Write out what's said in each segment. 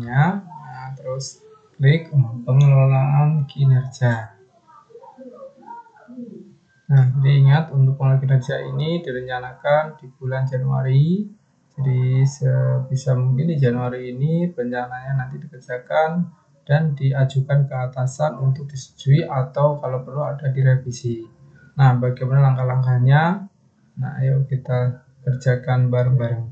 bawahnya. Nah, terus klik pengelolaan kinerja. Nah, diingat untuk pengelolaan kinerja ini direncanakan di bulan Januari. Jadi sebisa mungkin di Januari ini rencananya nanti dikerjakan dan diajukan ke atasan untuk disetujui atau kalau perlu ada direvisi. Nah, bagaimana langkah-langkahnya? Nah, ayo kita kerjakan bareng-bareng.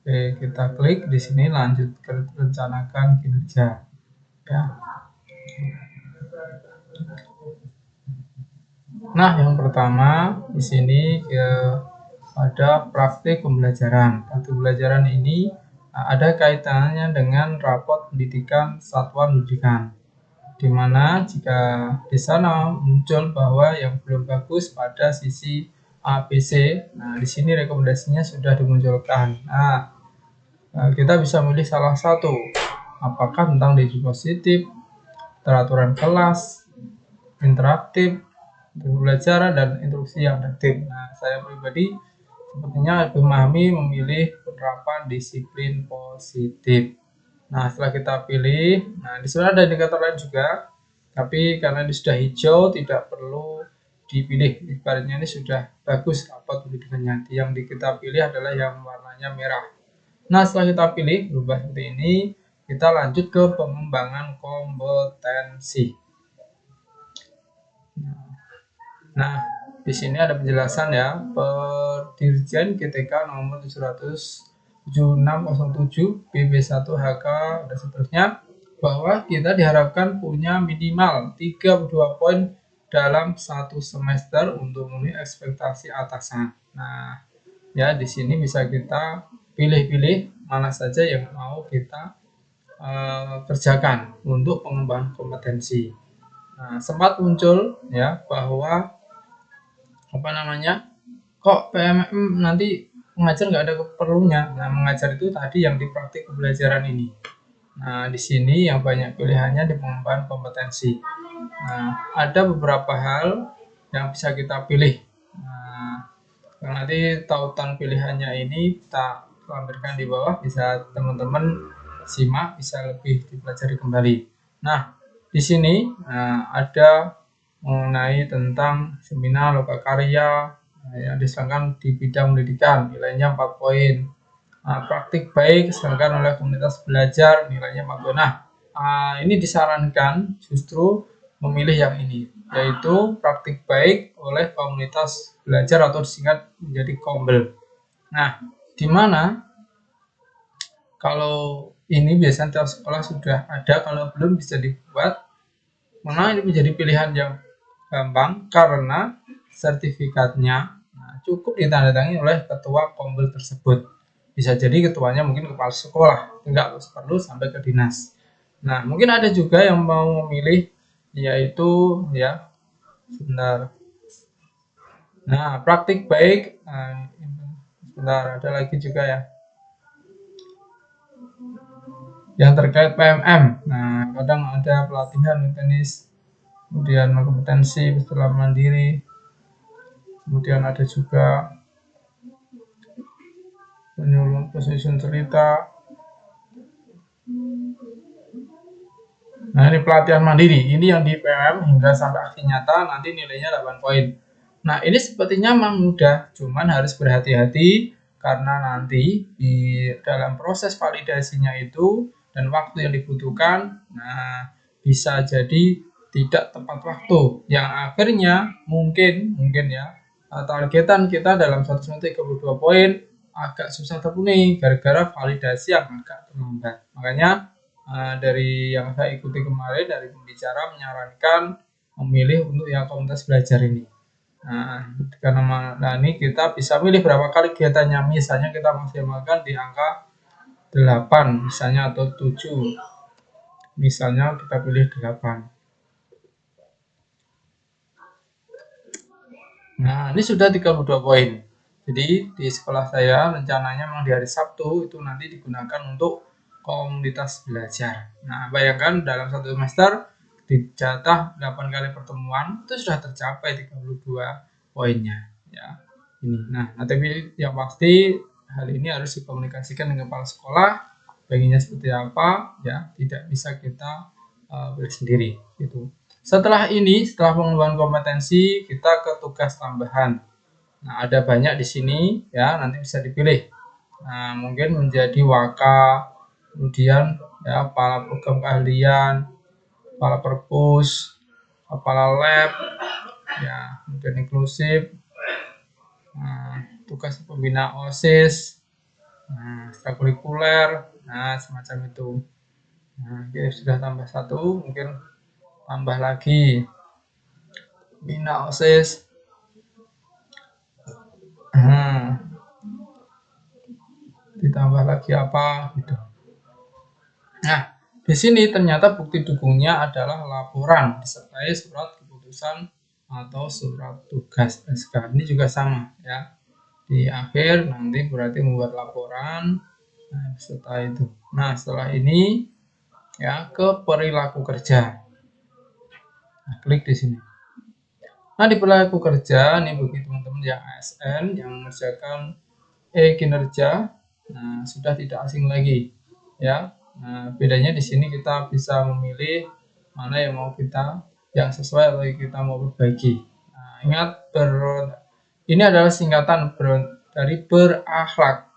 Oke, kita klik di sini lanjut ke rencanakan kinerja. Ya. Nah, yang pertama di sini ada praktik pembelajaran. Praktik pembelajaran ini ada kaitannya dengan rapot pendidikan satuan pendidikan. Di mana jika di sana muncul bahwa yang belum bagus pada sisi ABC, nah di sini rekomendasinya sudah dimunculkan. Nah, kita bisa memilih salah satu, apakah tentang dispositif, peraturan kelas, interaktif, pembelajaran, dan instruksi yang tertib. Nah, saya pribadi sepertinya lebih memahami memilih penerapan disiplin positif. Nah, setelah kita pilih, nah di sana ada indikator lain juga, tapi karena ini sudah hijau, tidak perlu dipilih. Ibaratnya ini sudah bagus rapot pendidikannya. Yang kita pilih adalah yang warnanya merah. Nah, setelah kita pilih berubah seperti ini, kita lanjut ke pengembangan kompetensi. Nah, di sini ada penjelasan ya, Dirjen GTK nomor 700-7607 BB1HK dan seterusnya, bahwa kita diharapkan punya minimal 32 poin dalam satu semester untuk memenuhi ekspektasi atasan. Nah, ya di sini bisa kita pilih-pilih mana saja yang mau kita kerjakan untuk pengembangan kompetensi. Nah, sempat muncul ya bahwa kok PMM nanti mengajar nggak ada perlunya. Nah, mengajar itu tadi yang di praktik pembelajaran ini. Nah, di sini yang banyak pilihannya di pengembangan kompetensi. Nah, ada beberapa hal yang bisa kita pilih. Nah, nanti tautan pilihannya ini kita lampirkan di bawah, bisa teman-teman simak, bisa lebih dipelajari kembali. Nah, di sini ada mengenai tentang seminar lokakarya yang diselenggarakan di bidang pendidikan, nilainya 4 poin. Praktik baik diselenggarakan oleh komunitas belajar, nilainya 4 poin. Nah, ini disarankan justru memilih yang ini, yaitu praktik baik oleh komunitas belajar atau disingkat menjadi KOMBEL. Nah, di mana kalau ini biasanya tiap sekolah sudah ada, kalau belum bisa dibuat. Mana ini menjadi pilihan yang gampang karena sertifikatnya cukup ditandatangani oleh ketua KOMBEL tersebut. Bisa jadi ketuanya mungkin kepala sekolah, enggak perlu sampai ke dinas. Nah, mungkin ada juga yang mau memilih, yaitu ya sebentar. Nah, praktik baik, sebentar, ada lagi juga ya yang terkait PMM. Nah, kadang ada pelatihan tenis, kemudian kompetensi setelah mandiri, kemudian ada juga penyusun cerita. Nah, ini pelatihan mandiri, ini yang di PMM hingga sampai aksi nyata nanti nilainya 8 poin. Nah, ini sepertinya memang mudah, cuman harus berhati-hati karena nanti di dalam proses validasinya itu dan waktu yang dibutuhkan, nah bisa jadi tidak tepat waktu, yang akhirnya mungkin ya targetan kita dalam 1 semester 32 poin agak susah terpenuhi gara-gara validasi yang agak terlambat. Makanya dari yang saya ikuti kemarin dari pembicara menyarankan memilih untuk yang komunitas belajar ini. Karena ini kita bisa pilih berapa kali kegiatannya, misalnya kita maksimalkan di angka 8 misalnya atau 7, misalnya kita pilih 8. Nah, ini sudah 32 poin. Jadi di sekolah saya rencananya memang di hari Sabtu itu nanti digunakan untuk komunitas belajar. Nah, bayangkan dalam 1 semester dijatah 8 kali pertemuan itu sudah tercapai 32 poinnya ya. Ini. Nah, tapi yang pasti hal ini harus dikomunikasikan dengan kepala sekolah pengennya seperti apa, ya tidak bisa kita pilih sendiri gitu. Setelah pengembangan kompetensi, kita ke tugas tambahan. Nah, ada banyak di sini ya, nanti bisa dipilih. Nah, mungkin menjadi waka, kemudian ya kepala program keahlian, kepala perpus, kepala lab, ya kemudian inklusif, tugas pembina OSIS, ekstrakurikuler, nah semacam itu. Nah, oke, sudah tambah satu, mungkin tambah lagi pembina OSIS. Ditambah lagi apa gitu. Nah, di sini ternyata bukti dukungnya adalah laporan disertai surat keputusan atau surat tugas SK. Ini juga sama ya. Di akhir nanti berarti membuat laporan. Nah, setelah itu. Nah, setelah ini ya ke perilaku kerja. Nah, klik di sini. Nah, di perilaku kerja ini bagi teman-teman yang ASN yang mengerjakan kinerja, nah sudah tidak asing lagi ya. Nah, bedanya di sini kita bisa memilih mana yang mau kita yang sesuai atau yang kita mau perbaiki. Nah, ingat ini adalah singkatan dari berakhlak,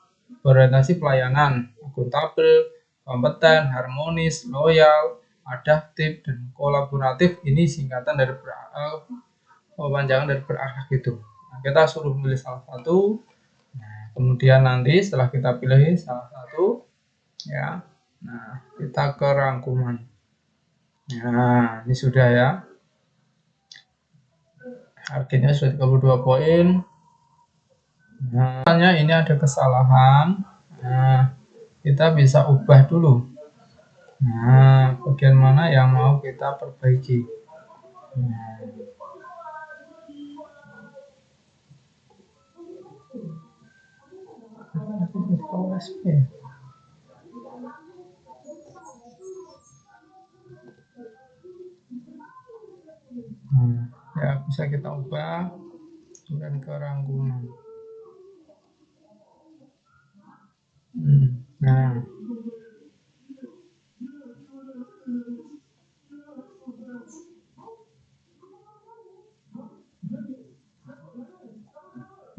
berorientasi pelayanan, akuntabel, kompeten, harmonis, loyal, adaptif, dan kolaboratif. Ini singkatan dari panjangan dari berakhlak itu. Nah, kita suruh memilih salah satu. Kemudian nanti setelah kita pilih salah satu, ya, nah kita ke rangkuman. Nah, ini sudah ya. Harganya sudah 32 poin. Nah, ini ada kesalahan. Nah, kita bisa ubah dulu. Nah, bagian mana yang mau kita perbaiki. Nah. Ya bisa kita ubah kemudian ke rangkuman.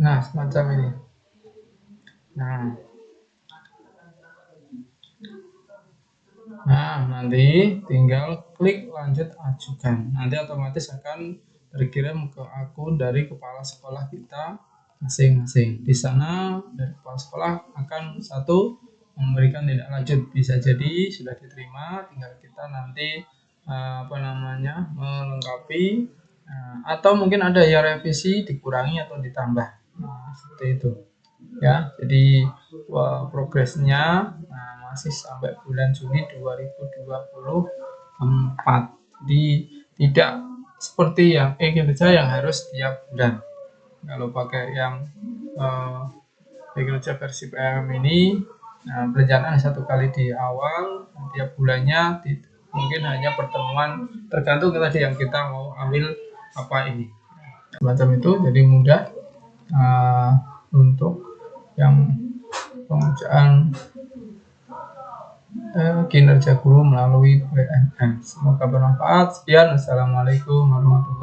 Nah semacam ini. Nah, nanti tinggal klik lanjut ajukan. Nanti otomatis akan terkirim ke akun dari kepala sekolah kita masing-masing. Di sana dari kepala sekolah akan memberikan tindak lanjut. Bisa jadi sudah diterima, tinggal kita nanti melengkapi atau mungkin ada yang revisi, dikurangi atau ditambah. Nah, seperti itu. Ya, jadi progresnya masih sampai bulan Juni 2024. Jadi tidak seperti yang kinerja yang harus tiap bulan. Kalau pakai yang kinerja versi PM ini, perencanaan satu kali di awal, tiap bulannya mungkin hanya pertemuan tergantung tadi yang kita mau ambil apa ini. Semacam itu, jadi mudah untuk yang pengerjaan kinerja guru melalui BNN. Semoga bermanfaat. Sekian. Assalamualaikum warahmatullahi wabarakatuh.